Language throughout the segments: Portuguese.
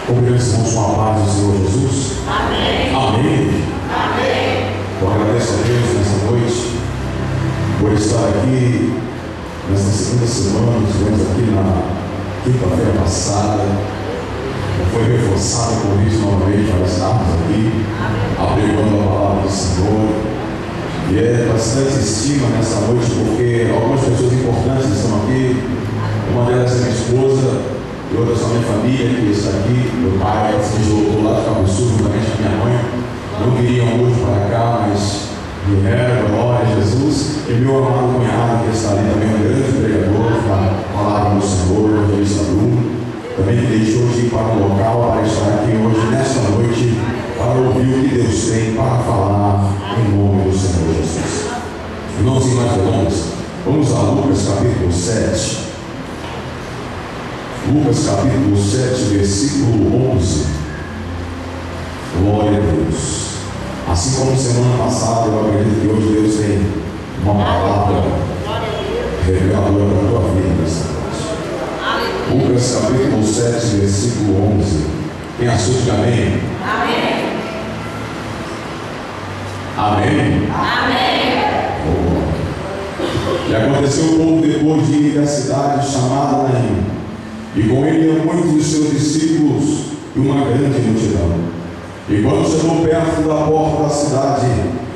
Congregamos com a paz do Senhor Jesus. Amém. Amém. Amém. Eu agradeço a Deus nessa noite por estar aqui nesta segunda semana. Estivemos aqui na quinta-feira passada. Foi reforçado o convite novamente para estarmos aqui, apregando a palavra do Senhor. E é bastante estima nessa noite, porque algumas pessoas importantes estão aqui. Uma delas é minha esposa, e outras são minha família que está aqui. Meu pai se deslocou lá de Cabo Sul, juntamente com a minha mãe. Não viriam hoje para cá, mas vieram, glória a Jesus. E meu amado cunhado, que está ali também, um grande pregador da palavra do Senhor, o evangelista Bruno, também que deixou de ir para o local para estar aqui hoje, nesta noite, para ouvir o que Deus tem para falar em nome do Senhor Jesus. Irmãos, sem mais delongas, vamos a Lucas capítulo 7. Lucas capítulo 7, versículo 11. Glória a Deus. Assim como semana passada, eu acredito que hoje Deus tem uma palavra reveladora para a tua vida nessa noite. Lucas capítulo 7, versículo 11. Quem achou de amém? Amém. Amém? Amém. E aconteceu pouco depois de ir à cidade chamada Naim, e com ele iam muitos dos seus discípulos e uma grande multidão. E quando chegou perto da porta da cidade,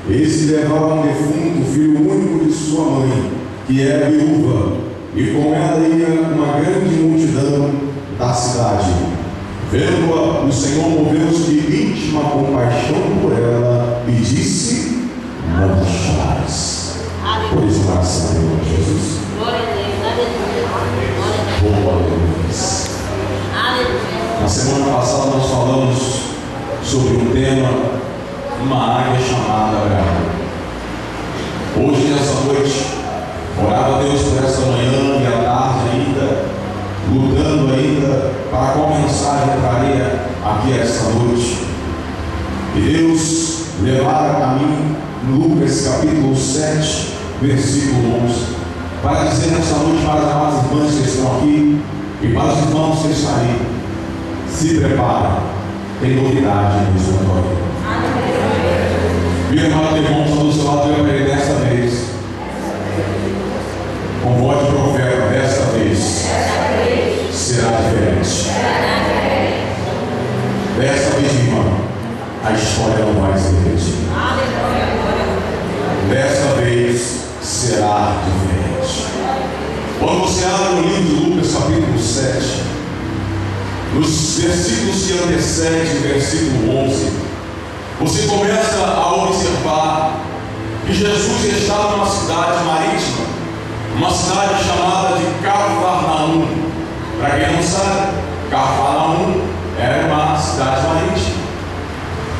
eis que levava um defunto, filho único de sua mãe, que era viúva, e com ela ia uma grande multidão da cidade. Vendo-a, o Senhor moveu-se de íntima compaixão por ela e disse: não chorais. Por isso, graças a Deus, Jesus. Glória a Deus. Aleluia. Glória a Deus. Aleluia. Na semana passada nós falamos sobre um tema, uma águia chamada Abraão. Hoje, nessa noite, orava a Deus por essa manhã e à tarde ainda, lutando ainda para qual mensagem traria aqui esta noite. E Deus levara a mim Lucas capítulo 7, versículo 11, para dizer nessa noite para as amadas irmãs que estão aqui e para os irmãos que estão aí: se prepara, tem novidade no seu nome. Meu irmão, irmão, está do seu lado, eu para ele dessa vez, com voz de profeta, dessa vez será diferente. Dessa vez, irmã, a história não vai se repetir. Dessa vez será diferente. Quando você abre o livro de Lucas capítulo 7, nos versículos que antecedem o versículo 11, você começa a observar que Jesus estava numa cidade marítima, uma cidade chamada de Cafarnaum. Para quem não sabe, Cafarnaum era uma cidade marítima,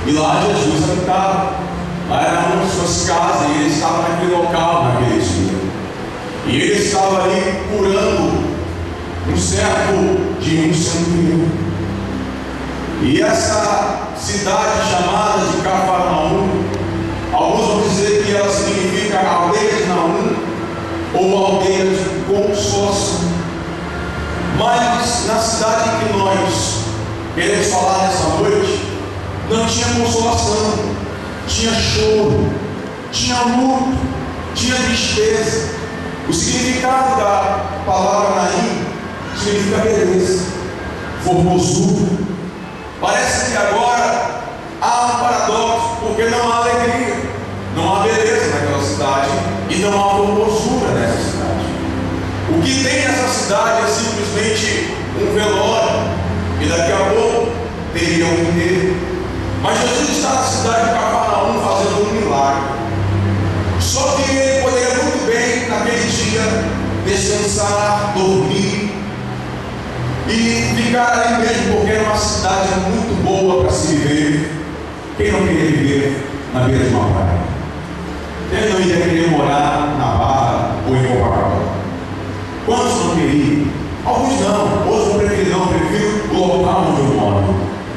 e lá Jesus habitava. Lá eram uma de suas casas, e ele estava naquele local naquele dia. E ele estava ali curando um servo de um centurião. E essa cidade chamada de Cafarnaum, alguns vão dizer que ela significa aldeia de Naum ou aldeia de consolação. Mas na cidade em que nós queremos falar nessa noite, não tinha consolação, tinha choro, tinha luto, tinha tristeza. O significado da palavra Naim significa beleza, formosura. Parece que agora há um paradoxo, porque não há alegria, não há beleza naquela cidade e não há formosura nessa cidade. O que tem nessa cidade é simplesmente um velório, e daqui a pouco teria um enterro. Mas Jesus está na cidade de Cafarnaum fazendo um milagre. Só que ele poderia muito bem, naquele dia, descansar, dormir e ficar ali mesmo, porque era uma cidade muito boa para se viver. Quem não queria viver na beira de uma praia? Quem não iria querer morar na Barra ou em Copacabana? Quantos não queriam? Alguns não, outros vão preferir não, prefiro o local onde eu moro.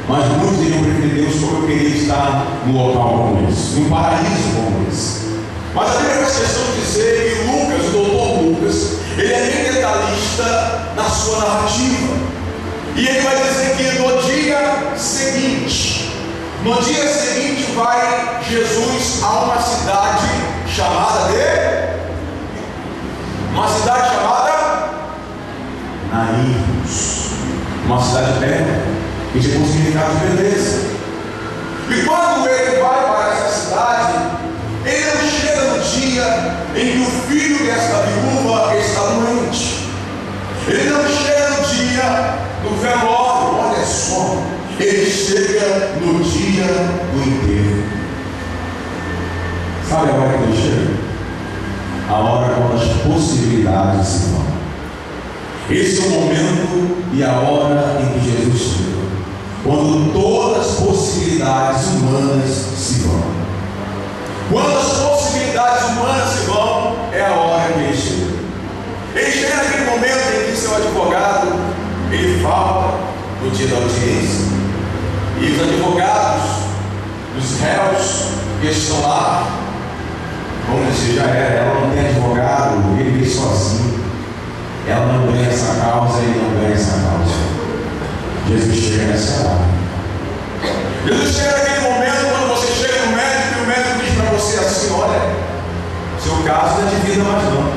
Mas muitos iriam preferir Deus, como eu queria estar num local como esse, num paraíso como esse. Mas a Bíblia faz questão de dizer que Lucas, o doutor Lucas, ele é bem detalhista na sua narrativa. E ele vai dizer que no dia seguinte vai Jesus a uma cidade chamada Naíros, uma cidade perto, que tinha um significado de beleza. E quando ele vai para essa cidade, ele não chega no dia em que o filho desta viúva está doente. Ele não chega no dia do velório, olha só. Ele chega no dia do enterro. Sabe a hora que ele chega? A hora quando as possibilidades se vão. Esse é o momento e a hora em que Jesus chega, quando todas as possibilidades humanas se vão. Quando as possibilidades humanas se vão, é a hora que ele chega. Ele chega naquele momento em que seu advogado, ele falta no dia da audiência, e os advogados, os réus que estão lá, vamos dizer, já era, ela não tem advogado, ele veio sozinho. Ela não ganha essa causa, ele não ganha essa causa. Jesus chega nessa hora. Jesus chega naquele momento quando você chega no médico e o médico diz para você assim: olha, seu caso não é de vida mais não.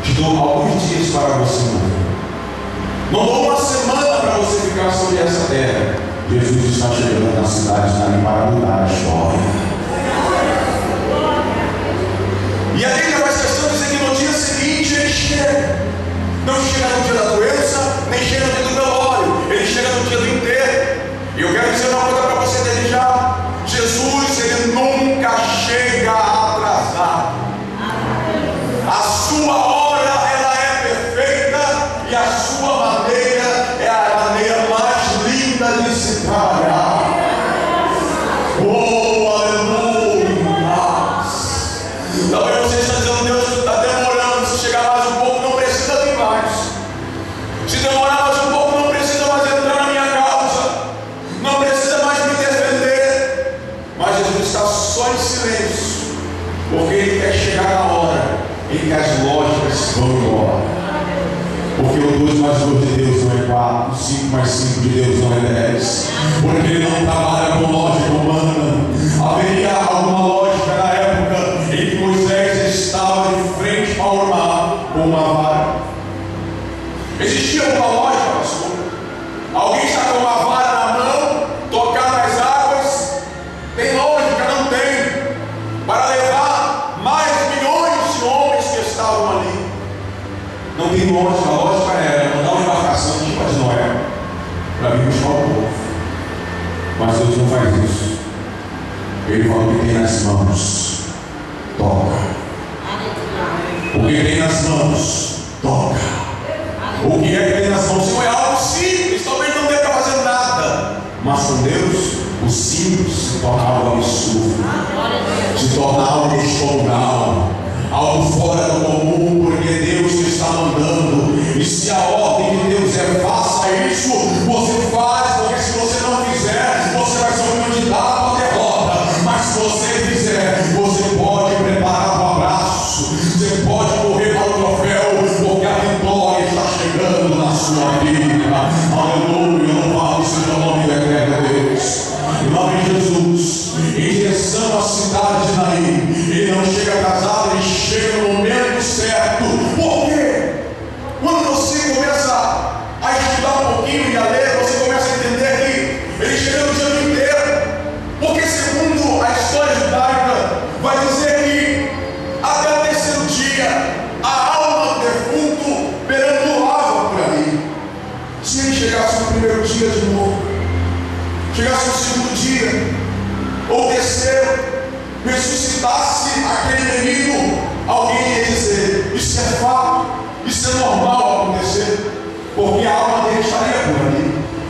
Te dou alguns dias para você morrer. Não dou uma semana para você ficar sobre essa terra. Jesus está chegando na cidade de Naim para mudar a história. E a Bíblia faz questão de dizer que no dia seguinte ele chega. Não chega no dia da doença, nem chega no dia do velório, ele chega no dia do enterro. E eu quero dizer uma coisa para você desde já: Jesus, ele nunca chega atrasado. A sua hora, ela é perfeita, e a sua maneira é a maneira mais linda de se trabalhar. Oh, aleluia! Talvez você esteja dizendo: Deus está demorando, se chegar mais um pouco, não precisa vir mais. Se demorar mais um pouco, não precisa mais entrar na minha causa, não precisa mais me defender. Mas Jesus está só em silêncio, porque ele quer chegar na hora em que as lógicas vão embora. Porque o 2 mais 2 de Deus não é 4, 5 mais 5 de Deus não é 10. Porque ele não trabalha com lógica humana. Haveria alguma lógica na época em que Moisés estava de frente ao mar com uma vara? Existia alguma lógica, pastor? Alguém está com uma vara na mão, tocar nas águas? Tem lógica? Não tem. Para levar mais milhões de homens que estavam ali. Não tem lógica. A lógica era mandar uma embarcação tipo a de Noé para vir buscar o povo. Mas Deus não faz isso. Ele falou que tem nas mãos, toca. O que tem nas mãos, toca. O que é que tem nas mãos? Senhor, é algo simples, talvez não dê para fazer nada. Mas com Deus, o simples se torna algo absurdo, se torna algo descomunal, algo fora do comum, porque Deus te está mandando. E se a ordem de Deus é faça isso, você faz, porque se você não fizer, você vai ser um candidato à derrota. Mas se você fizer, você pode preparar um abraço, você pode correr para o troféu, porque a vitória está chegando na sua vida. Aleluia, louvado seja o nome eterno de Deus. Em nome de Jesus, em direção à cidade de Naim, ele não chega atrasado, ele chega no momento certo. Por quê? Quando você começa a estudar um pouquinho e a ler, você começa a entender que ele chega no dia do enterro. Porque segundo a história judaica, vai dizer que até o terceiro dia, a alma do defunto perambulava por ali. Se ele chegasse no primeiro dia de novo, chegasse no segundo dia, ou terceiro, ressuscitasse aquele menino, alguém ia dizer: isso é fato, isso é normal acontecer, porque a alma dele estaria por ali.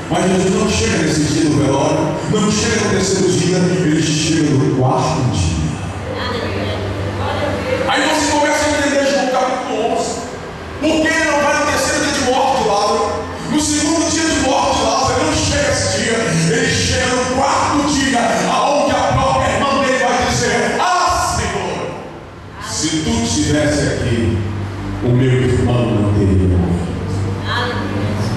Mas Jesus não chega nesse dia do velório, não chega no terceiro dia, ele chega no quarto dia. Aí você começa a entender João capítulo 11, porque ele não vai no terceiro dia de morte de Lázaro, no segundo dia de morte de Lázaro, ele não chega esse dia, ele chega no quarto dia, aonde a própria irmã dele vai dizer: ah, Senhor, se tu estivesse aqui, o meu irmão não teria morrido.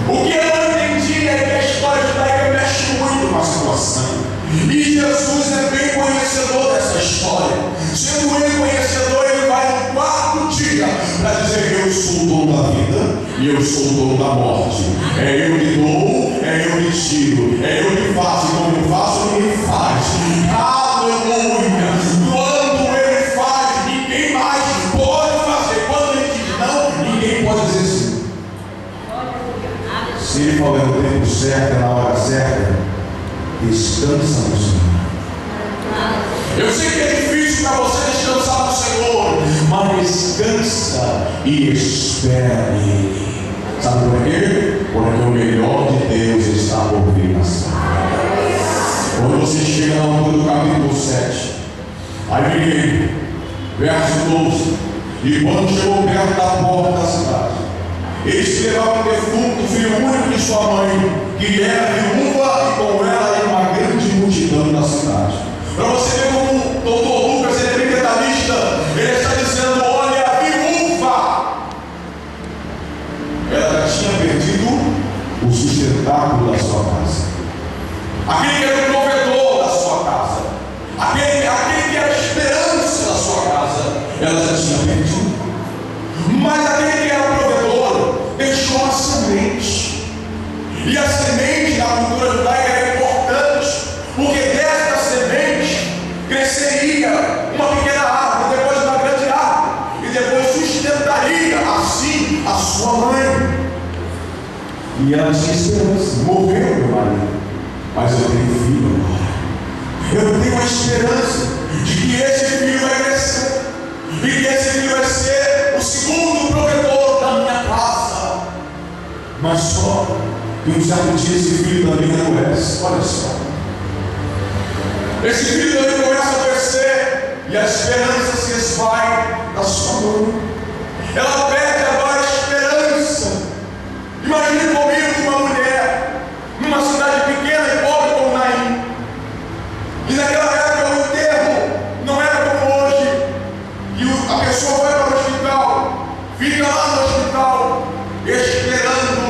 O que eu não entendi imagine aí que a história judaica mexe muito com a situação. E Jesus é bem conhecedor dessa história. Sendo ele conhecedor, ele vai no quarto dia para dizer: eu sou o dono da vida e eu sou o dono da morte. É eu que dou, é eu que tiro, é eu que faço, e como eu faço, ninguém faz. Aleluia! Quando ele faz, ninguém mais pode fazer. Quando ele diz não, ninguém pode dizer sim. Se ele falou no tempo certo, na hora certa, descansa no Senhor. Eu sei que é difícil para você descansar no Senhor, mas descansa e espera nele. Sabe por quê? Porque o melhor de Deus está por vir na sua vida. Quando você chega na altura do capítulo 7, aí vem verso 12: e quando chegou perto da porta da cidade, eles que levavam o defunto, filho único de sua mãe, que era viúva, e com ela uma grande multidão da cidade. Para você ver como o doutor Lucas, ele é bem detalhista, ele está dizendo: olha, a viúva, ela já tinha perdido o sustentáculo da sua casa, aquele que era o provedor da sua casa, aquele que era a esperança da sua casa, ela já tinha perdido. Mas aquele que era o provedor deixou uma semente, e a semente na cultura judaica era importante, porque desta semente cresceria uma pequena árvore, depois uma grande árvore, e depois sustentaria assim a sua mãe. E ela tinha esperança. Morreu meu marido, mas eu tenho filho agora. Eu tenho a esperança de que esse filho vai crescer, e que esse filho vai ser o segundo provedor da minha casa. Mas só que um certo dia esse filho também adoece. Olha só, esse filho também começa a crescer, e a esperança se esvai da sua mãe. Ela perde agora a esperança. Imagine comigo uma mulher numa cidade pequena e pobre como Naim, e naquela época o enterro não era como hoje, e a pessoa vai para o hospital, fica lá no hospital esperando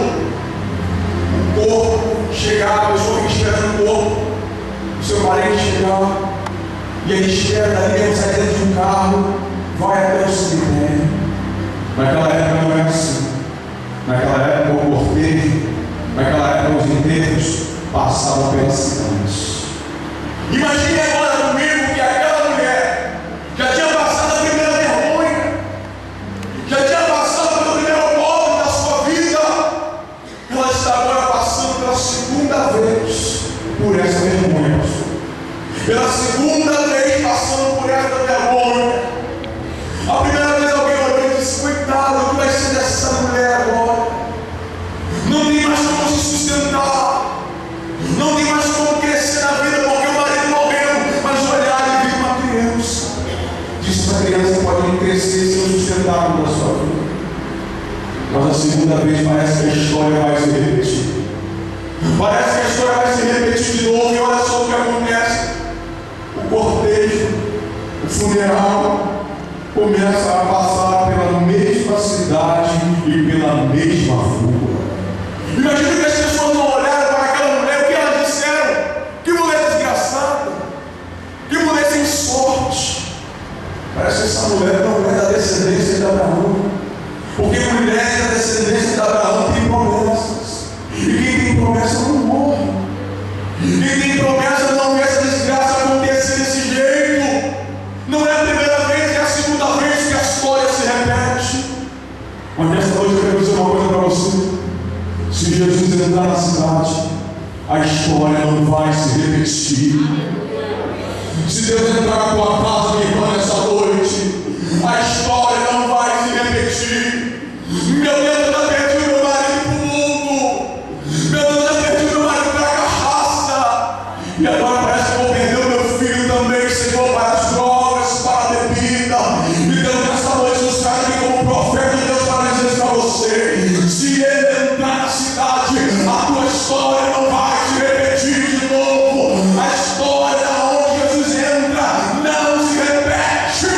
o corpo chegar, a pessoa fica esperando o corpo, o seu parente chegar, e ele espera dali, ele sai dentro de um carro, vai até o cemitério. Naquela época não era assim. Naquela época o cortejo, naquela época os enterros passavam pelas cidades. Imagine agora comigo que aquela mulher já tinha passado a primeira vergonha, já tinha passado pelo primeiro golpe da sua vida, ela está agora passando pela segunda vez por essa vergonha, pela segunda vez passando por essa vergonha. A primeira vez alguém olhou e disse: coitado, o que vai ser dessa mulher agora? Não tem mais como se sustentar, não tem mais como crescer na vida, porque o marido morreu. Mas olhar e ver uma criança, disse: essa criança pode nem crescer sem o sustentáculo da sua vida. Mas a segunda vez parece que a história vai se repetir. Parece que a história vai se repetir de novo. E olha só o que acontece: o cortejo, o funeral começa a passar pela mesma cidade e pela mesma rua. Imagina que as pessoas não olharam para aquela mulher, o que elas disseram? Que mulher desgraçada, que mulher sem sorte. Parece que essa mulher não é da descendência de Abraão, porque mulher da descendência de Abraão tem promessas, e quem tem promessa não morre. Quem tem promessa não vê essa desgraça acontecer desse jeito. Não é a primeira vez, é a segunda vez que a história se repete. Mas nessa noite eu quero dizer uma coisa para você: se Jesus entrar na cidade, a história não vai se repetir. Se Deus entrar na tua casa, minha irmã, nessa noite, a história não vai se repetir. Meu Deus, eu já perdi meu marido para o mundo. Meu Deus, eu já perdi meu marido para a cachaça. E agora parece que eu vou perder o meu filho também, Senhor, para as drogas, para a bebida. E Deus, nessa noite, nos caras aqui como profeta de Deus para dizer para você: se ele entrar na cidade, a tua história não vai se repetir de novo. A história onde Jesus entra não se repete.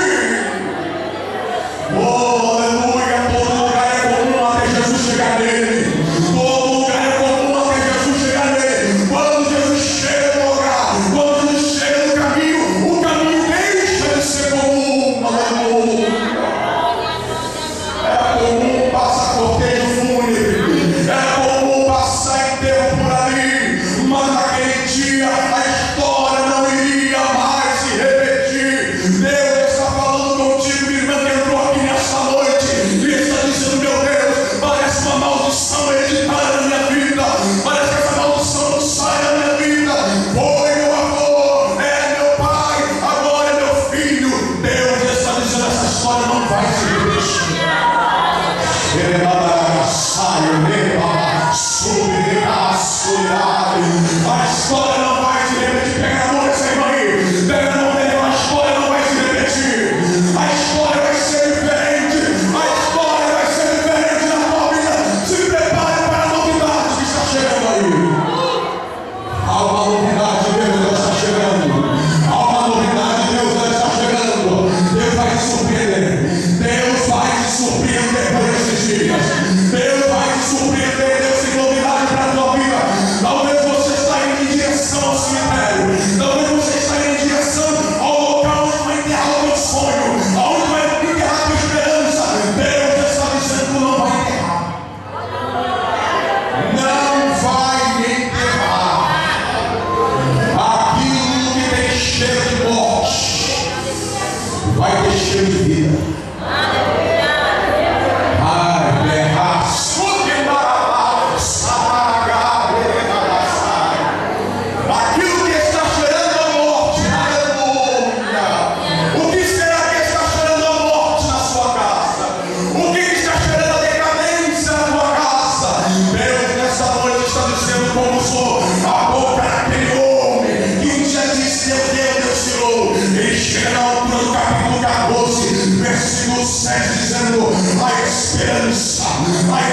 7, dizendo: a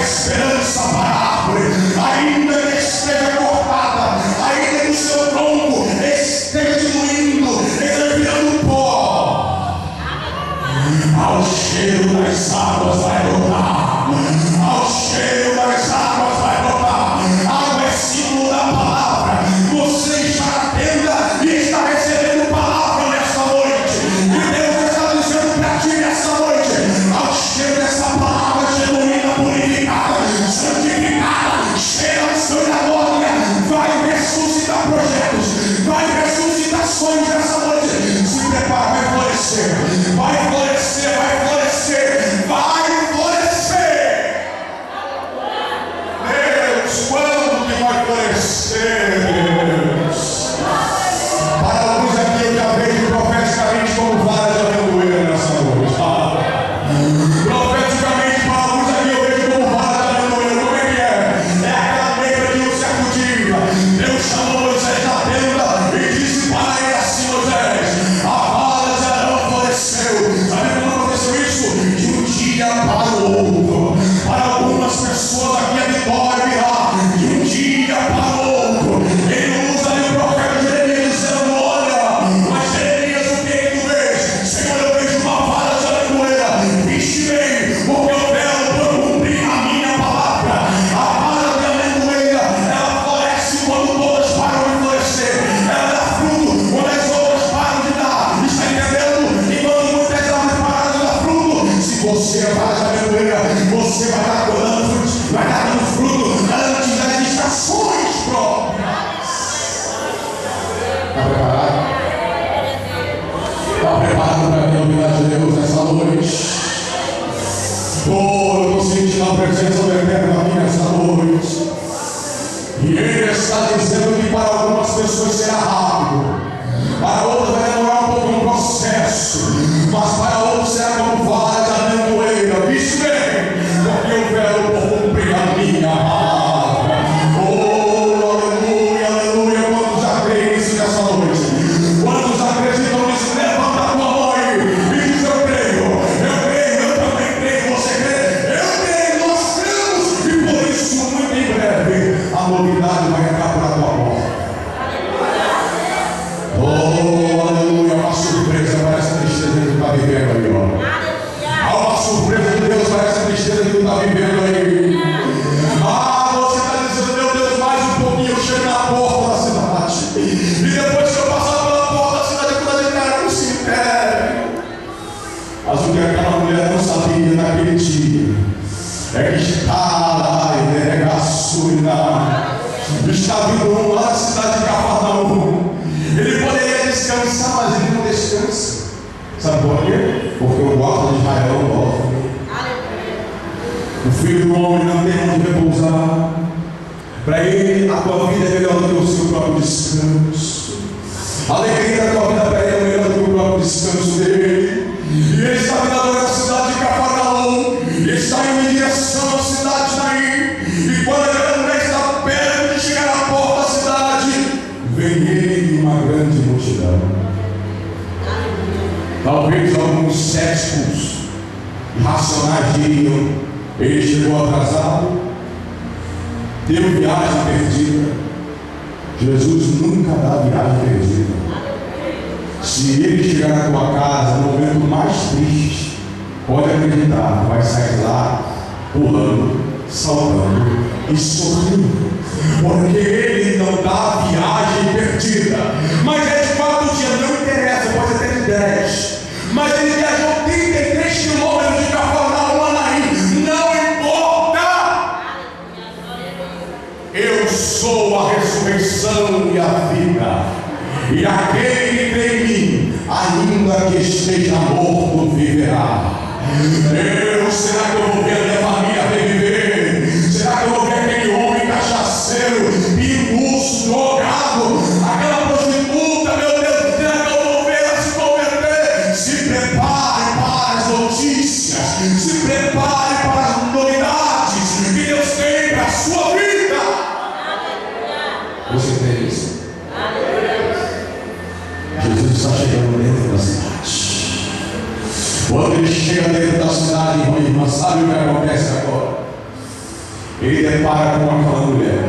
esperança para a árvore, ainda que esteja cortada, ainda que o seu tronco esteja diluindo, esteja virando pó, ao cheiro das águas vai brotar, ao cheiro das águas vai brotar. Água é símbolo da palavra. Você está na tenda e está recebendo palavra nesta noite, e Deus está dizendo para ti nesta noite: ao cheiro dessa palavra genuína, purificada, santificada, cheia da unção da glória, vai ressuscitar projetos, vai ressuscitar sonhos nessa noite. Se prepara, vai florescer, vai florescer, vai florescer, vai florescer. Deus, quando que vai florescer, Deus? Para alguns aqui eu já vejo profeticamente como vara de amendoeira nessa noite. Profeticamente para alguns aqui eu vejo como vara de amendoeira. Como é que é? É aquela negra que não se acudiva. Deus chamou Moisés da tenda e disse para ele assim: Moisés, a vara de Arão floresceu. Sabe quando aconteceu isso? De um dia para o outro. Para algumas pessoas aqui a vitória virá de um dia para o outro. Ele usa ali o profeta Jeremias dizendo: olha, mas Jeremias, o que tu vês? Senhor, eu vejo uma vara de amendoeira. Viste bem, porque eu velo por cumprir a minha palavra. A vara de amendoeira, ela floresce quando todas param de florescer. Ela dá fruto quando as outras param de dar. Está entendendo? E quando muitas árvores pararam de dar fruto, se você é vara de amendoeira, você vai estar colhendo frutos, vai estar dando fruto antes das estações próprias. Está preparado? Está preparado para a novidade de Deus nessa noite? Oh, eu estou sentindo a presença do Eterno aqui nessa noite. E Ele está dizendo que para algumas pessoas será rápido, para outras vai demorar um pouco no processo, mas para outros será como vara de amendoeira. Viste bem, porque eu velo por cumprir a minha palavra. Oh, aleluia, aleluia. Quantos já creem nisso nessa noite? Quantos acreditam nisso? Levanta a tua mão aí e diz: eu creio, eu também creio. Você crê? Eu creio, nós cremos. E por isso, muito em breve, a novidade vai entrar para a tua porta. Oh, aleluia. Uma surpresa, parece a tristeza que tu está vivendo aí, ó. Há uma surpresa de Deus, parece a tristeza que tu está vivendo aí. Você está dizendo: meu Deus, mais um pouquinho, eu chego na porta da cidade. E depois que eu passar pela porta da cidade, eu vou dar de cara no cemitério. Mas o que aquela mulher não sabia naquele dia é que está vindo um lá da cidade de Cafarnaum. Ele poderia descansar, mas ele não descansa. Sabe por quê? Porque o guarda de Israel não dorme. O filho do homem não tem onde repousar. Para ele, a tua vida é melhor do que o seu próprio descanso. A alegria da tua vida para ele é melhor do que o próprio descanso dele. E ele está vindo agora na cidade de Cafarnaum. Ele está indo em direção à cidade daí. E quando aquela mulher está perto de chegar à porta da cidade, vem ele e uma grande multidão. Talvez alguns céticos irracionais diriam: ele chegou atrasado, deu viagem perdida. Jesus nunca dá viagem perdida. Se ele chegar na tua casa no momento mais triste, pode acreditar, vai sair lá pulando, saltando e sorrindo, porque ele não dá viagem perdida. Mas é de fato o dia, não interessa, pode ser de 10, mas ele viajou 33 quilômetros de Cafarnaum a Naim, não importa. Eu sou a ressurreição e a vida, e aquele que crê em mim, ainda que esteja morto, viverá. Será que eu vou ver a minha família reviver? Será que eu vou ver aquele homem cachaceiro, pinguço, drogado, aquela prostituta, meu Deus, será que eu vou ver ela se converter? Se prepare para as notícias, se prepare para as novidades que Deus tem para a sua vida. Você crê nisso? Jesus está chegando dentro da cidade. Quando ele chega dentro da depara com aquela mulher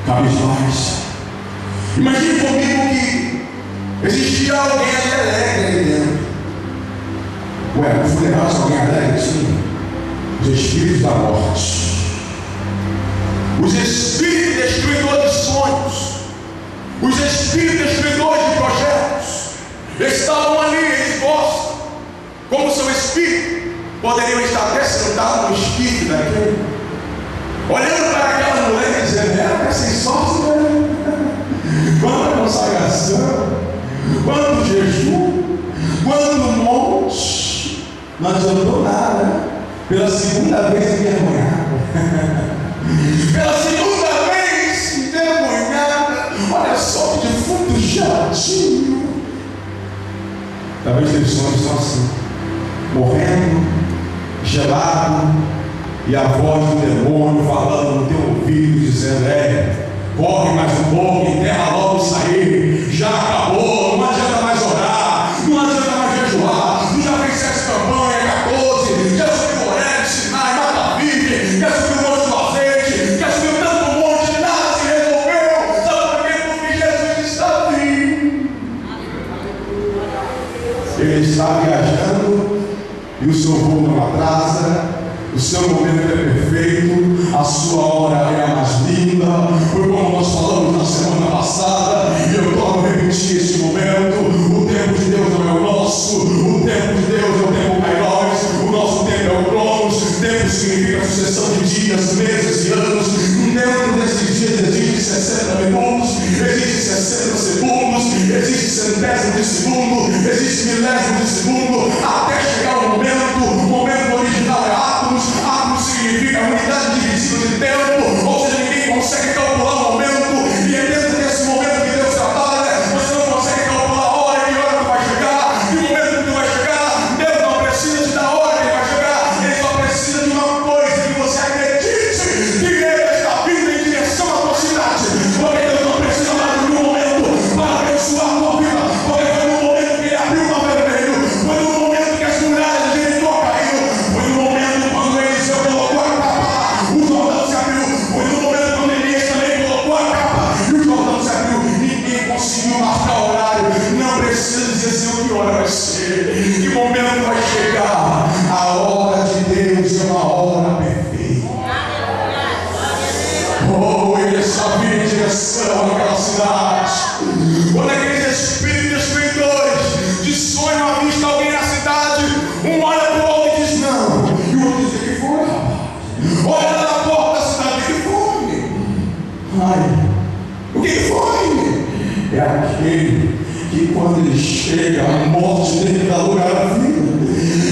cabisbaixa. Imagine comigo que existia alguém ali alegre ali dentro. Ué, no funeral tinha alguém alegre? Tinha. Os espíritos da morte, os espíritos destruidores de sonhos, os espíritos destruidores de projetos estavam ali expostos. Como seu espírito, poderiam estar até sentados no espírito daquele, olhando para aquela mulher e dizendo: ela é sem sorte, né? Quanta consagração, quanto jejum, quanto monte, não adiantou nada. Pela segunda vez envergonhada, pela segunda vez envergonhada. Olha só que defunto chatinho. Talvez teus sonhos são assim, morrendo, gelado, e a voz do demônio falando no teu ouvido, dizendo: corre mais um pouco, enterra logo isso aí, já acabou, não adianta mais orar, não adianta mais jejuar, tu já fez 7 campanhas, 14, já subiu Oreb, Sinai, Mata Virgem, já subiu o monte do azeite, já subiu tanto monte, nada se resolveu. Sabe por quê? Porque Jesus está vindo. Ele está viajando e o seu voo não atrasa. O seu momento é perfeito, a sua hora é a mais linda. Foi como nós falamos na semana passada, e eu torno a repetir este momento: o tempo de Deus não é o nosso, o tempo de Deus é o tempo Kairos, o nosso tempo é o Cronos. Tempo significa sucessão de dias, meses e anos. Dentro desses dias existe 60 minutos, existe 60 segundos, existe centésimo de segundo, existe milésimo de segundo, até chegar o momento original é átomos. Átomos significa unidade divisível de tempo, ou seja, ninguém consegue calcular o momento, e é dentro desse momento que Deus trabalha. Você não consegue calcular a hora e que hora que vai chegar, e o momento que vai chegar. Deus não precisa te dar a hora que vai chegar, Ele só precisa de uma coisa: que você acredite que Ele está vindo em direção à tua cidade. Porque Deus não precisa mais de um momento para abençoar a tua vida, porque foi no momento que Ele abriu o mar vermelho, foi no momento que as muralhas de Jericó caíram, foi no momento quando Eliseu colocou a capa, o Jordão se abriu, foi no momento quando Elias também colocou a capa e o Jordão se abriu. Ninguém conseguiu marcar o horário, não precisa dizer que hora vai ser, que momento vai chegar. A hora de Deus é uma hora perfeita. Oh, Ele está vindo em direção àquela cidade. Quando aqueles espíritos destruidores de sonho avistam alguém na cidade, um olha para o outro e diz: não, e o outro diz: o que foi, rapaz? Olha lá na porta da cidade: o que foi? Ai, o que foi? É aquele que quando ele chega, a morte dele dá lugar à vida.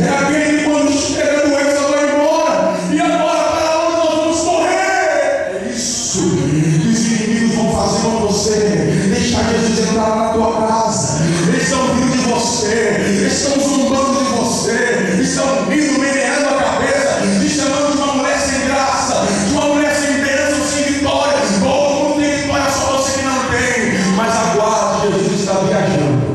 É aquele que quando chega, a doença vai embora. E agora, para onde nós vamos correr? É isso que os inimigos vão fazer com você: deixar Jesus entrar na tua casa. Eles estão rindo de você, estão zombando de você, estão rindo, meneando a cabeça, te chamando de uma mulher sem graça, de uma mulher sem bênção, sem vitória. Todo mundo tem vitória, só você que não tem. Mas aguarde, Jesus está viajando.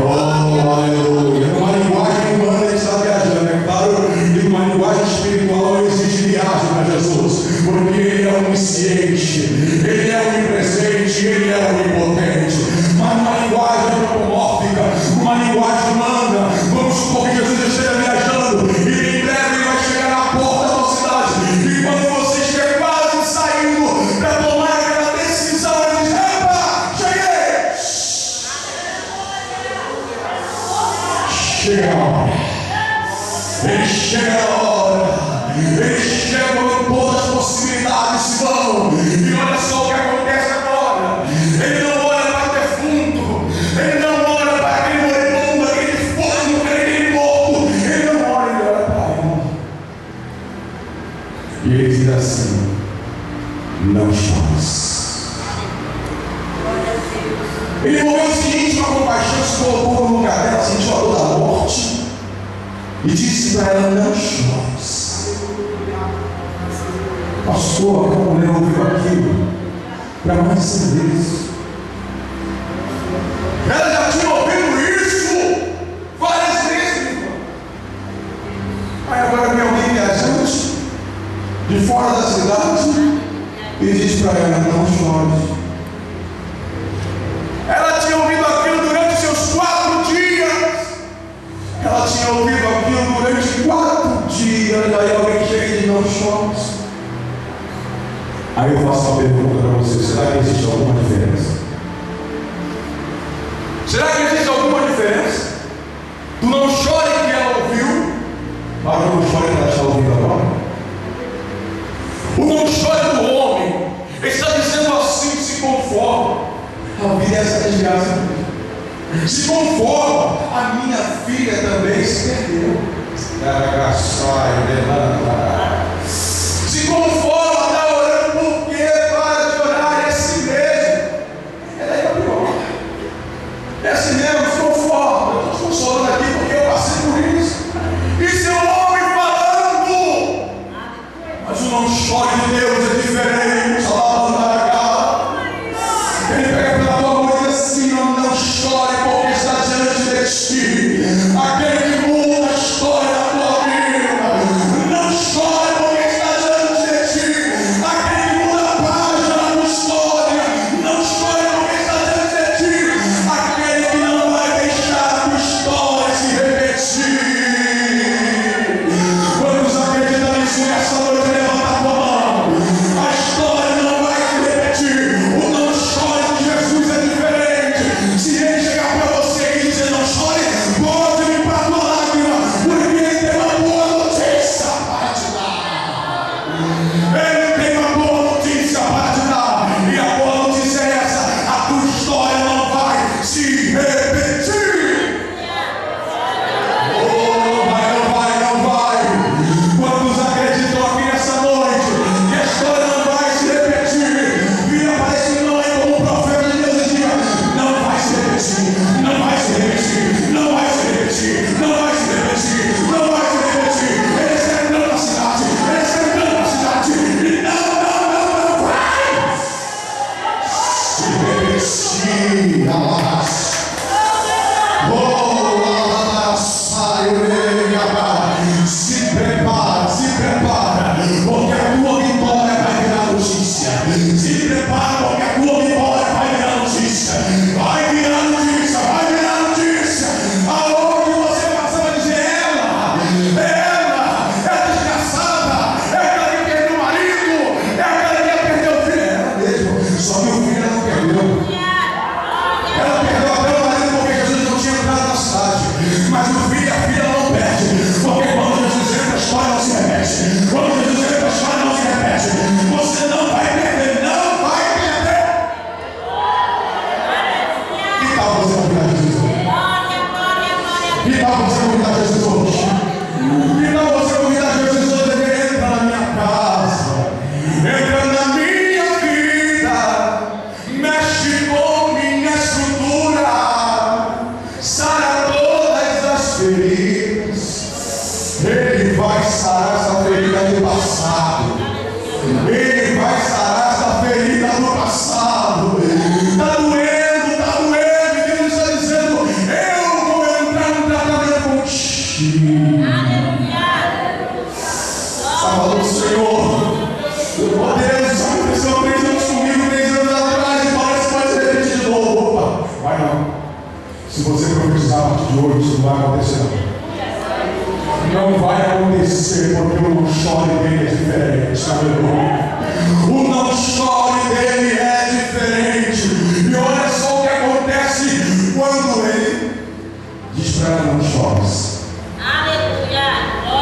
Oh, aleluia. Numa linguagem humana ele está viajando, é claro, e numa linguagem espiritual não existe viagem para Jesus, porque Ele é onisciente, Ele é onipresente, Ele é onipotente. Mas numa linguagem antropomórfica, numa linguagem humana, vamos supor que Jesus esteja viajando e em breve Ele vai chegar na porta da tua cidade, e quando você estiver quase saindo para tomar aquela decisão, Ele diz: epa, cheguei! Chega a hora. Ele chega a hora. Ele chega quando todas as possibilidades se vão. E olha só o que acontece agora. Ele não olha para o defunto, ele não olha para aquele moribundo, aquele defunto, aquele morto. Ele não olha, ele olha para ele. E ele diz assim: não chores. Ele morreu de íntima compaixão, se colocou no lugar dela, sentiu a dor da morte e disse para ela: não chores. Pastor, aquela mulher ouviu aquilo para mais 100 vezes. Ela já tinha ouvido isso várias vezes. Aí agora vem alguém viajante de fora da cidade e diz para ela: não chore. Ela tinha ouvido aquilo durante seus 4 dias. Ela tinha ouvido aquilo durante 4 dias. Aí alguém chega e diz: não chore. Aí eu faço uma pergunta para você: será que existe alguma diferença? Será que existe alguma diferença? Tu não chore que ela ouviu, mas não chore que ela está ouvindo agora. O não chore do homem está dizendo assim: se conforma. A vida é essa desgraça. Se conforma. A minha filha também se perdeu. Se conforma, está orando por quê? Para de orar, é assim mesmo. Ela é pior. É assim mesmo, se conforma. Eu estou te consolando aqui porque eu passei por isso. Isso é um homem falando. Mas o não chore de Deus é diferente. Ele pega pela tua mão e diz assim: não chore porque está diante de ti aquele que muda a história da tua vida. Não chore porque está diante de ti aquele que muda a página da tua história. Não chore porque está diante de ti aquele que não vai deixar a tua história se repetir. Quantos acreditam nisso nessa noite? Levanta a tua mão. A história não vai se repetir. O não chore de Jesus é diferente. Se ele chegar para você e dizer: não chore, pode limpar a tua lágrima, porque ele tem uma boa notícia para te dar. Ele tem uma boa notícia para te dar. E a boa notícia é essa: a tua história não vai se repetir. Oh, não vai. Quantos acreditam aqui nessa noite que a história não vai se repetir? Vira para esse nome como um profeta de Deus e diga: não vai se repetir, não vai se repetir, não vai se repetir, não vai se repetir, não vai se repetir. Ele está entrando na cidade, ele está entrando na cidade, e não vai se repetir. Alas. Se prepara, porque a tua vitória vai virar notícia. Se prepara, porque a tua vitória vai virar notícia. Vai virar notícia, vai virar notícia. Aonde você passar a dizer: ela é desgraçada, é aquela que perdeu o marido, é aquela que perdeu o filho. É ela mesmo, só que o filho ela não perdeu. Ela perdeu até o marido porque Jesus não tinha entrado na cidade. Mas o filho e a filha não perde, porque quando Jesus entra, a história não se repete. Quando Jesus entra, a história não se repete. Você não vai perder, não vai perder. Que tal você convidar Jesus hoje? Que tal você convidar Jesus hoje? Que tal você convidar Jesus hoje? Ele entra na minha casa, entra na minha vida, mexe com minha estrutura, sara todas as feridas. Ele vai sarar essa ferida do passado. Ele vai sarar essa ferida do passado. Está doendo, e Deus está dizendo: eu vou entrar no tratamento contigo. Está falando: Senhor, oh Deus, isso aconteceu 3 anos comigo, 3 anos atrás, e parece que vai se repetir de novo. Opa, vai não. Se você profetizar a partir de hoje, isso não vai acontecer não. Não vai acontecer, porque o não chore dele é diferente. Aleluia. O não chore dele é diferente. E olha só o que acontece quando ele diz para ela: não chores. Aleluia.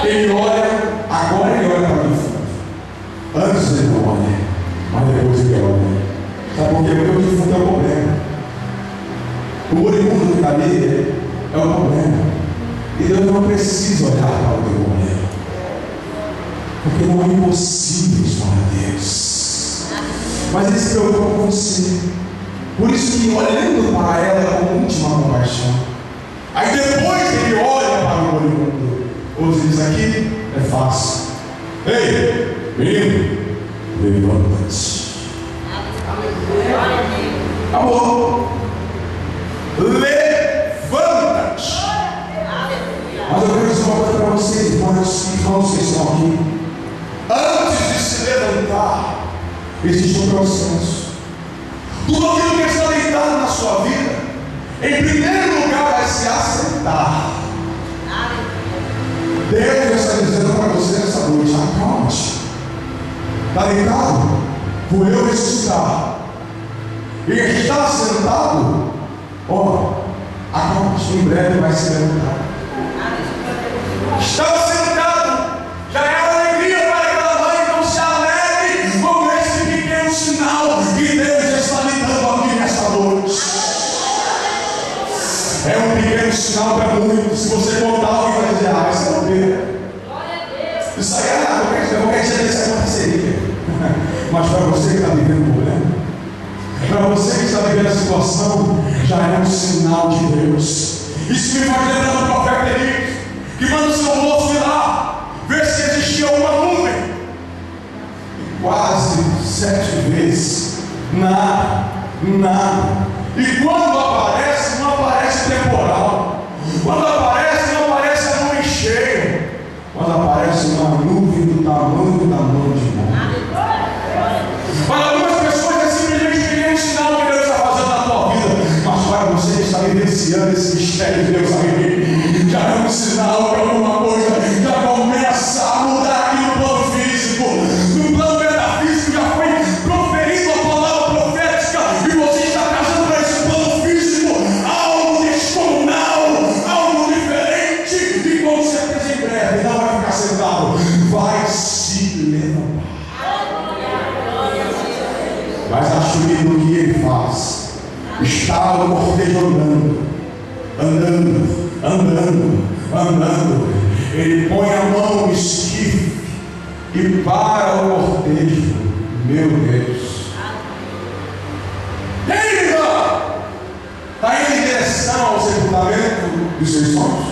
Ele olha, agora ele olha para mim. Antes ele não olha, mas depois ele olha. Sabe por quê? Porque o defunto é o problema. O moribundo que está ali é o problema. E Deus não precisa olhar para o teu problema, porque não é impossível para Deus. Mas Ele se preocupa com você. Por isso que olhando para ela com última compaixão. Aí depois ele olha para o moribundo. Hoje diz: aqui é fácil. Ei, menino, levanta-te. Amor, levanta-te. Mas eu quero dizer uma coisa para vocês, irmãos que estão aqui. Antes de se existe um processo. Tudo aquilo que está deitado na sua vida, em primeiro lugar vai se acertar. Deus está dizendo para você nessa noite: acalma-te. Está deitado? Por eu ressuscitar. E está sentado, ó, acalma-te, em breve vai se levantar. Estava sentado, já era alegria para aquela mãe, então se alegre com esse pequeno sinal que Deus está lhe dando aqui nesta noite. É um pequeno sinal para muitos. Se você contar, alguém vai dizer: ah, isso é bobeira. Isso aí é nada, qualquer dia desse aconteceria. Mas para você que está vivendo um problema, para você que está vivendo a situação, já é um sinal de Deus. Isso me faz lembrar do profeta Elias, que manda o seu moço ir lá ver se existia uma nuvem. E quase 7 vezes, nada. E quando aparece, não aparece temporal. Quando aparece, não aparece a nuvem cheia. Quando aparece uma nuvem do tamanho de mão. Para algumas pessoas é simplesmente pequeno sinal que Deus está fazendo na tua vida. Mas para você que está vivenciando esse mistério de Deus aí, já é um sinal que alguma coisa já começa a mudar aqui no plano físico. No plano metafísico já foi proferido a palavra profética e você está trazendo para esse plano físico algo descomunal, algo diferente, e com certeza em breve não vai ficar sentado, vai se levantar. Mas acho que o que ele faz, está o cortejo andando, ele põe a mão no esquife e para o cortejo. Meu Deus, ele está indo em direção ao sepultamento dos seus sonhos,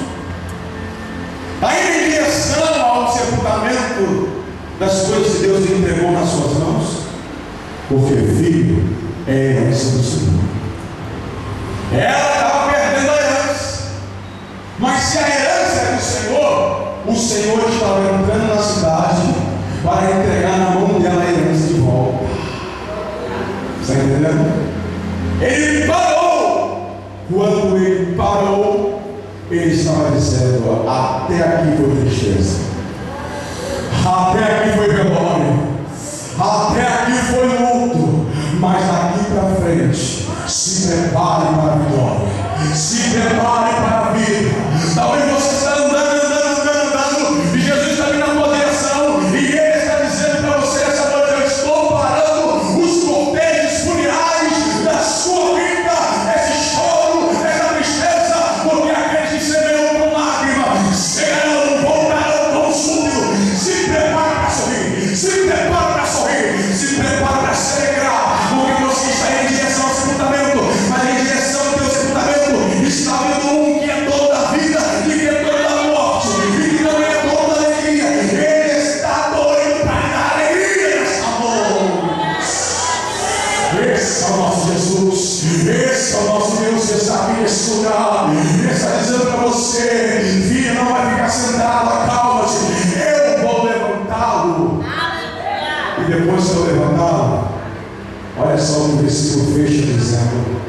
está indo em direção ao sepultamento das coisas que Deus lhe entregou nas suas mãos. Porque filho é a herança do Senhor. Ela estava perdendo a herança. Mas se a herança é do Senhor, o Senhor estava entrando na cidade para entregar na mão dela a herança de volta. Está entendendo? Ele parou. Quando ele parou, ele estava dizendo: até aqui foi tristeza, até aqui foi velório, até aqui foi luto, mas daqui para frente, se prepare para a vitória, se prepare para a vida. Talvez você está andando, e Jesus está vindo na tua direção, e Ele está dizendo para você essa noite: eu estou parando os cortejos funerais da sua vida, esse choro, essa tristeza, porque aqueles que semeiam com lágrimas serão, voltarão com súbito. Se prepare para sorrir, se prepare para sorrir, se prepare para se alegrar, porque você está em direção ao sepultamento, mas em direção ao teu sepultamento está vindo um que é dono da vida e que é dono da morte e que não é dono da alegria. Ele está doido para dar alegria nessa noite. Esse é o nosso Jesus, esse é o nosso Deus que está aqui nesse lugar. Ele está dizendo para você: filha, não vai ficar sentado, acalma-te, eu vou levantá-lo. E depois que eu levantá-lo, olha só o que o versículo fecha dizendo.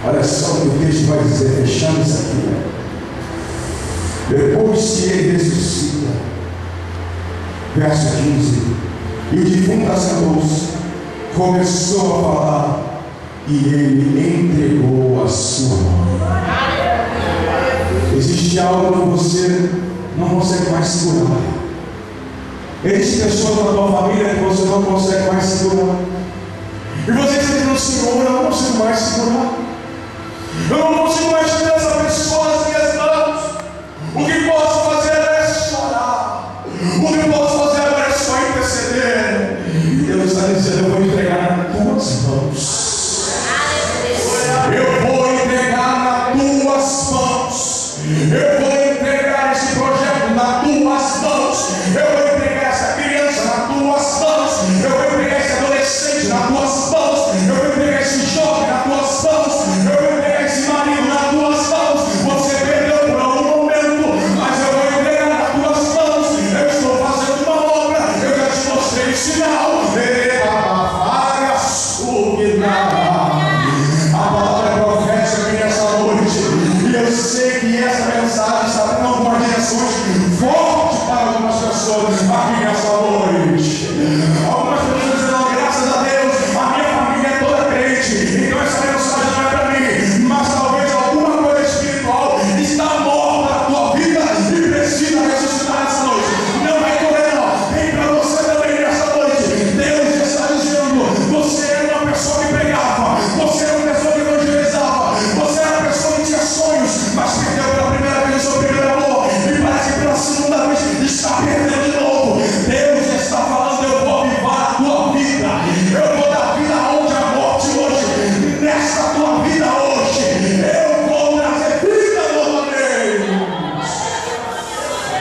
Olha só o que o texto vai dizer, fechando isso aqui. Depois que ele ressuscita, verso 15: e o defunto assentou-se, começou a falar, e ele entregou a sua mão. Existe algo que você não consegue mais segurar. Existem pessoas na tua família que você não consegue mais segurar. E você está dizendo: Senhor, eu não consigo mais segurar. Eu não consigo mais ter essa pessoa nas minhas mãos. O que posso fazer é chorar. O que posso fazer agora é só interceder. E Deus está dizendo: eu vou entregar nas tuas mãos. Eu vou entregar nas tuas mãos. Eu vou entregar esse projeto nas tuas mãos. Eu vou entregar essa criança nas tuas mãos. Eu vou entregar esse adolescente nas tuas mãos. Eu vou entregar esse jovem nas tuas mãos. Eu vou entregar esse marido nas tuas mãos.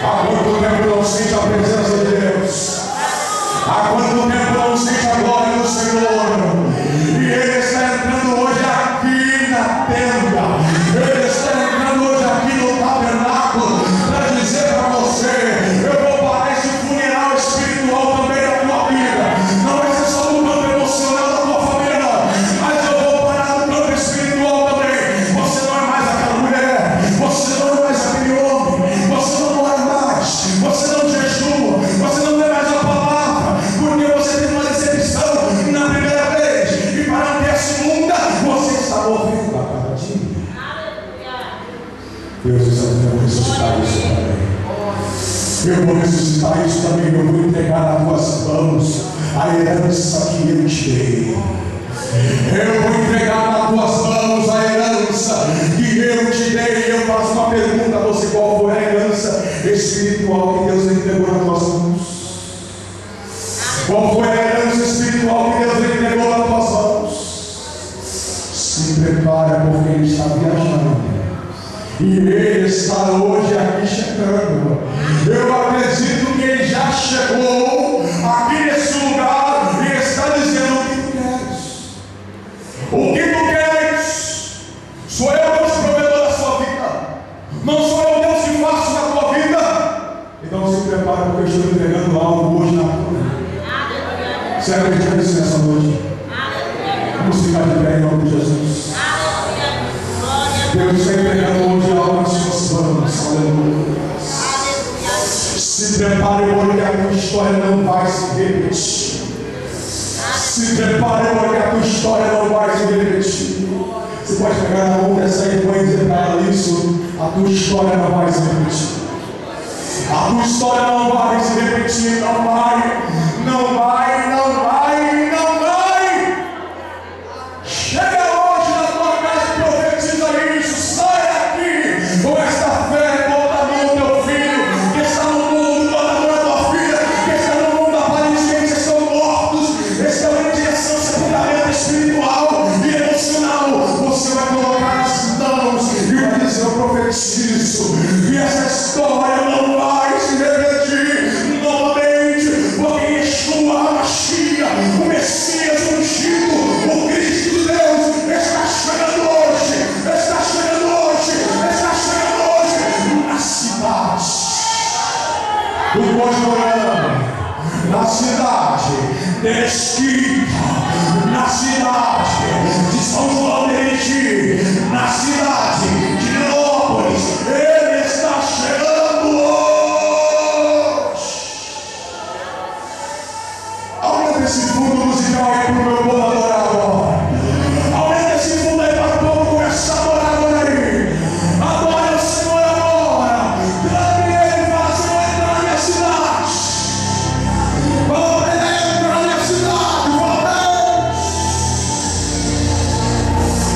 Há quanto tempo não sente a presença de Deus? Há quanto tempo não sente a glória do Senhor? E Ele está entrando hoje aqui na tenda. Ele está entrando hoje aqui no tabernáculo para dizer para você: eu vou parar esse funeral espiritual também da tua vida. Não vai ser só no campo emocional da tua família, não, mas eu vou parar no campo espiritual também. Você não é mais aquela mulher, você não é mais aquele homem, você não ora mais, você não jejua, você não lê mais a palavra, porque você teve uma decepção na primeira vez, e para não ter a segunda, você está morrendo a cada dia. Deus está dizendo: eu vou ressuscitar isso também. Eu vou ressuscitar isso também. Eu vou entregar nas tuas mãos a herança que eu te dei. Eu vou entregar nas tuas mãos a herança que eu te dei. Eu faço uma pergunta a você: qual foi a herança espiritual que Deus entregou nas tuas mãos? Qual foi a herança espiritual que Deus entregou nas tuas mãos? Se prepara, porque Ele está viajando. E Ele está hoje aqui chegando. Eu acredito que Ele já chegou aqui nesse lugar e está dizendo: o que tu queres? O que tu queres? Sou eu Deus provedor da sua vida. Não sou eu Deus que faço na tua vida. Então se prepara, porque eu estou entregando algo hoje na tua vida. Você acredita nisso nessa noite? Vamos ficar de pé em nome de Jesus. Deus está entregando hoje algo nas suas mãos. Aleluia. Se prepare, porque a tua história não vai se repetir. Se prepare, porque a tua história não vai se repetir. Você pode pegar na mão dessa irmã e dizer para ela isso: a tua história não vai se repetir. A tua história não vai se repetir. Não vai, não vai, não vai, não vai. Chega hoje na tua casa e profetiza isso. Sai daqui com esta fé. Bota a mão no teu filho que está no mundo, bota a mão na tua filha que está no mundo. Aparentemente estão mortos, estão em direção ao sepultamento espiritual e emocional. Você vai colocar as mãos e vai dizer: eu profetizo, e essa história não vai se repetir novamente, porque Yeshua HaMashiach, o Messias ungido, o Cristo de Deus, está chegando hoje, está chegando hoje, está chegando hoje na cidade do Cojorã, na cidade de Mesquita, na cidade de São João de Meriti, na cidade de Nilópolis. Ele está chegando hoje. Aumenta esse fundo musical aí para o meu povo adorar agora. Aumenta esse fundo aí para o povo começar a adorar agora aí. Adora o Senhor agora. Clame Ele e fala: Senhor, entra na minha cidade. Fala para Ele: entra na minha cidade. Fala para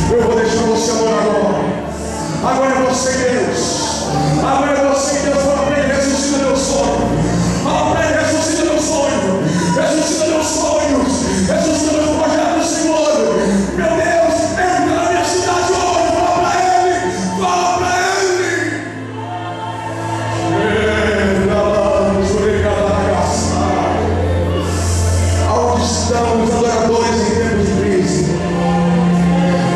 Ele: eu vou deixar você adorar agora. Agora é você, Deus. Agora é você, Deus. Fala para Ele: ressuscita meu sonho. Fala para Ele: ressuscita meu sonho. Ressuscita meus sonhos. Ressuscita meu projeto, Senhor. Meu Deus, entra na minha cidade hoje. Fala para Ele. Fala para Ele. Onde estão os adoradores em tempos de crise?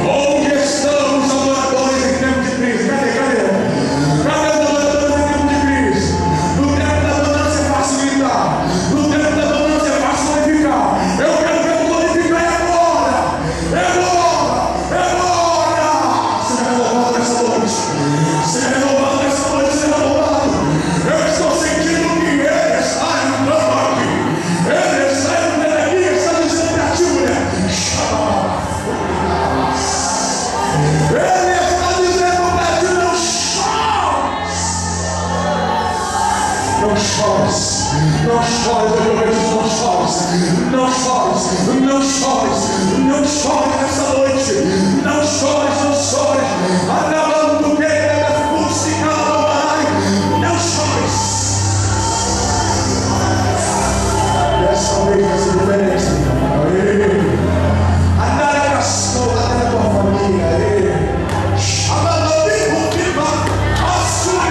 Onde estão os adoradores em tempos de crise? Cadê? Cadê os adoradores em tempos de crise? No tempo da abundância é fácil gritar. No tempo da abundância é fácil glorificar. Eu quero ver o glorificar agora. É agora. É agora. Seja renovado nessa noite. Seja renovado nessa noite. Seja renovado. Eu estou sentindo que Ele está entrando aqui. Ele está entrando aqui e está dizendo para ti, mulher: Ele está dizendo para ti: não chores. Não chores. Não chores, eu profetizo: não chores. Não chores. Não chores. Não chores nessa noite. Não chores, não chores. Acabando do que é música, não chores. Dessa vez vai ser diferente. Andar a castor, andar a tua família. Chamando o vivo, viva a sua.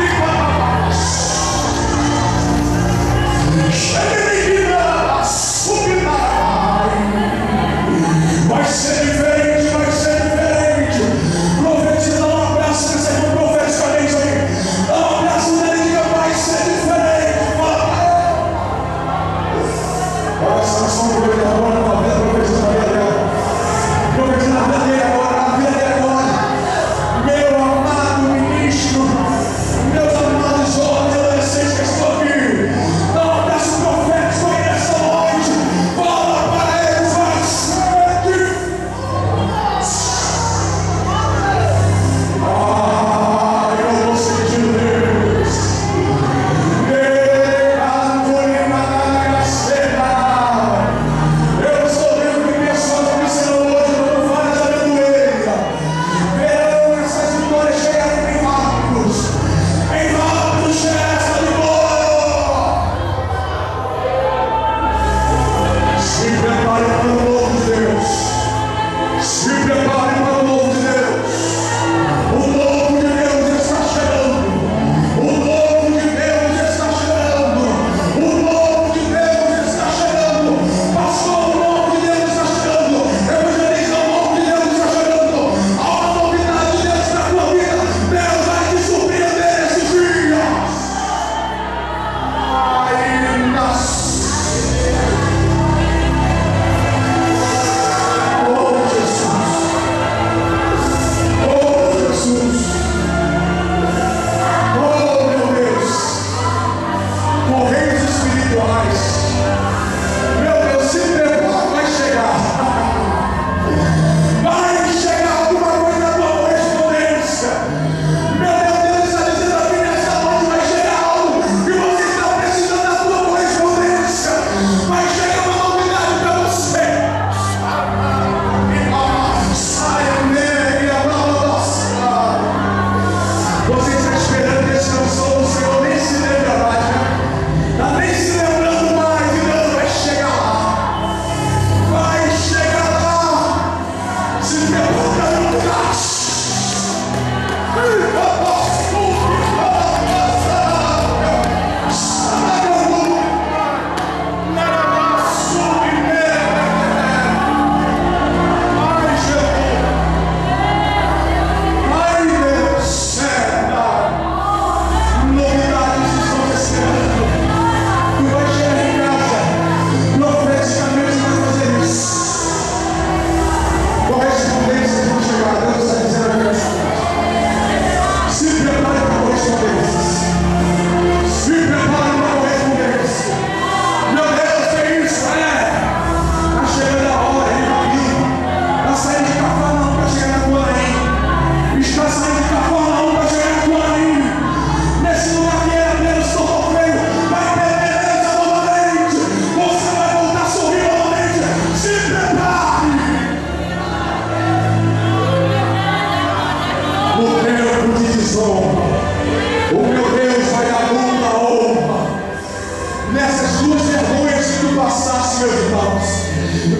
meus irmãos.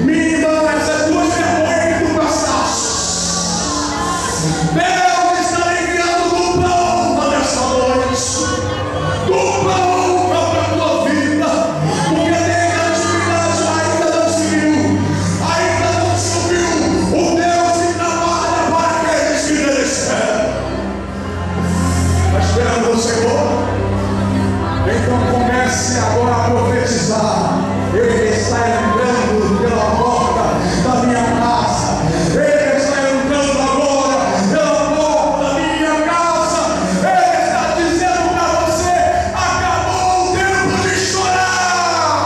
Minha irmã, essas duas vergonhas que tu passaste, Deus está enviando do pão nessa noite. Do pão para a tua vida. Porque tem atividade ainda não se viu. Ainda não se viu o Deus que trabalha para aqueles que nele esperam. Está esperando o Senhor? Então comece agora a profetizar. Ele está entrando pela porta da minha casa. Ele está entrando agora pela porta da minha casa. Ele está dizendo para você: acabou o tempo de chorar.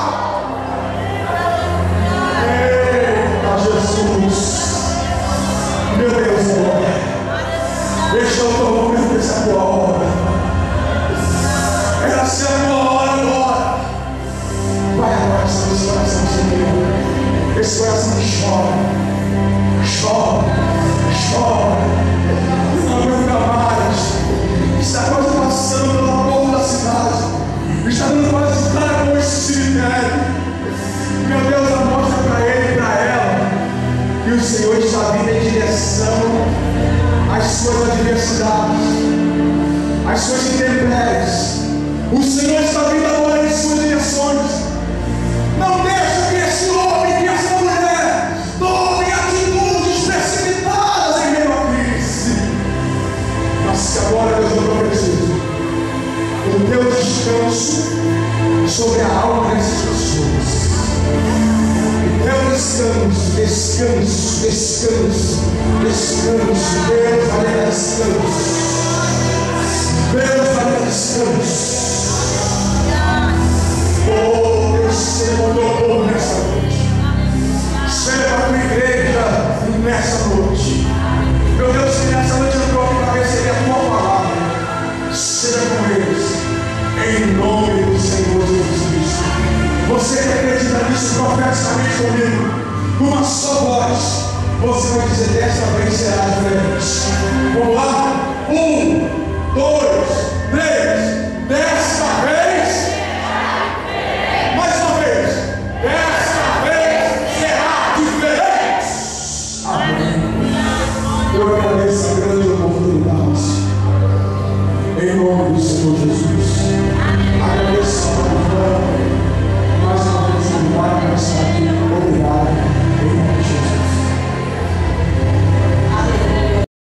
Eita Jesus, meu Deus, glória. Deixa eu tomar o momento dessa tua hora. Essa é a tua hora agora. Vai agora esse coração, Senhor. Esse coração que chora, chora, chora. Não aguenta mais. Está quase passando pela porta da cidade. Está dando quase cara com esse cemitério. Meu Deus, mostra para ele e para ela que o Senhor está vindo em direção às suas adversidades, às suas intempéries. O Senhor está vindo agora em suas direções. Não deixe que esse homem e essa mulher tomem atitudes precipitadas em meio à crise. Mas que agora Deus eu profetizo o teu descanso sobre a alma dessas pessoas. O teu descanso, descanso, descanso, descanso. Deus vai dar descanso. Deus vai dar descanso. Oh, Deus, Senhor, mandou povo nessa noite. Seja a tua igreja nessa noite. Meu Deus, que nessa noite eu estou aqui para receber a tua palavra. Seja com eles, em nome do Senhor Jesus Cristo. Você que acredita nisso profeticamente comigo, numa só voz, você vai dizer: desta vez será diferente.